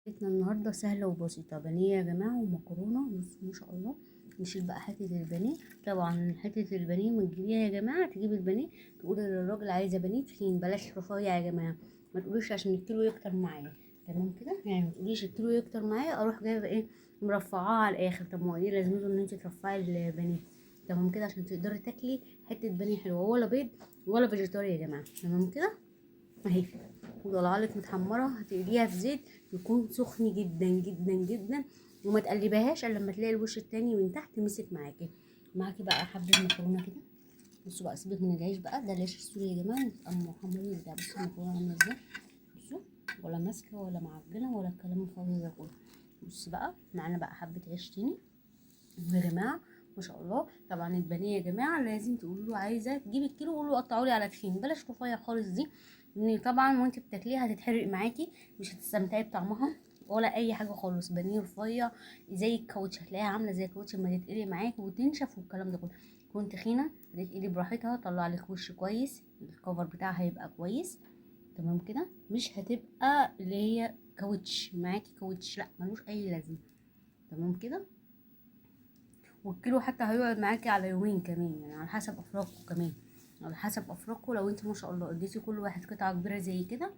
اكلتنا النهارده سهله وبسيطه، بانيه يا جماعه ومكرونه. بص ما شاء الله. نشيل بقى حته البانيه. طبعا حته البانيه ما تجيبيها يا جماعه، تجيب البانيه تقولي للراجل عايزه بانيه تخين بلاش رفيع يا جماعه. ما تقوليش عشان الكيلو يكتر معايا. تمام كده، يعني ما تقوليش الكيلو يكتر معايا اروح جايبه ايه مرفعاه على الاخر. طب ما هو ايه لازمته ان انت ترفعي البانيه؟ تمام كده عشان تقدري تاكلي حته بانيه حلوه، ولا بيض ولا فيجيتاريان يا جماعه. تمام كده اهي. وطلع لك متحمره، هتقليها في زيت يكون سخن جدا جدا جدا، وما تقلبيهاش الا لما تلاقي الوش التاني من تحت مسك معاكي. بقى حبه مكرونه كده. بصوا بقى، سيبك من العيش بقى، ده العيش السوري يا جماعه بتبقى محمرين بتاع. بصوا المكرونه عامله ازاي. بصوا، ولا ماسكه ولا معجنه ولا الكلام الفاضي ده كله. بص بقى معانا بقى حبه عيش تاني يا جماعه. ما شاء الله. طبعا البانيه يا جماعه لازم تقولوا له عايزه تجيبي الكيلو، قولوا له قطعوا لي على تخين بلاش رفيع خالص دي، لان طبعا وانت بتاكليها هتتحرق معاكي، مش هتستمتعي بطعمها ولا اي حاجه خالص. بانيه رفيع زي الكاوتش، هتلاقيها عامله زي الكاوتش لما تتقلي معاكي وتنشف والكلام ده كله. تكون تخينه هتتقلي براحتها، طلع لك وش كويس، الكفر بتاعها هيبقى كويس. تمام كده، مش هتبقى اللي هي كاوتش معاكي، كاوتش لا ملوش اي لازمه. تمام كده. والكيلو حتى هيقعد معاكي على يومين كمان، يعني على حسب افراغكم كمان. على حسب افراغكم، لو انت ما شاء الله اديتي كل واحد قطعه كبيره زي كده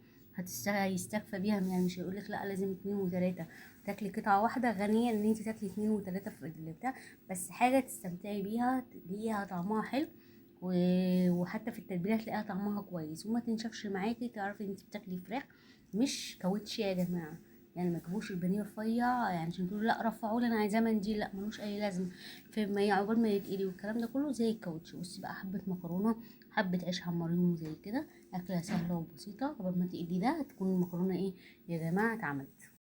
هيستكفى بيها، يعني مش هيقولك لا لازم اتنين وتلاته. تاكلي قطعه واحده غنيه ان انت تاكلي اتنين وتلاته في البتاع، بس حاجه تستمتعي بيها ليها طعمها حلو. وحتى في التتبيله هتلاقيها طعمها كويس وما تنشفش معاكي، تعرفي انت بتاكلي فراخ مش كاوتش يا جماعه. يعني ما تجيبوش البانيه رفيع يعني عشان تقولوا لا رفعوا لي انا عايزاه منديل، لا ملوش اي لازمه. في ما عقبال ما يتقلي والكلام ده كله زي الكاوتش. بصي بقى، حبه مكرونه حبه عيش حمريهم زي كده، اكله سهله وبسيطه. قبل ما تقلي ده هتكون المكرونه ايه يا جماعه اتعملت.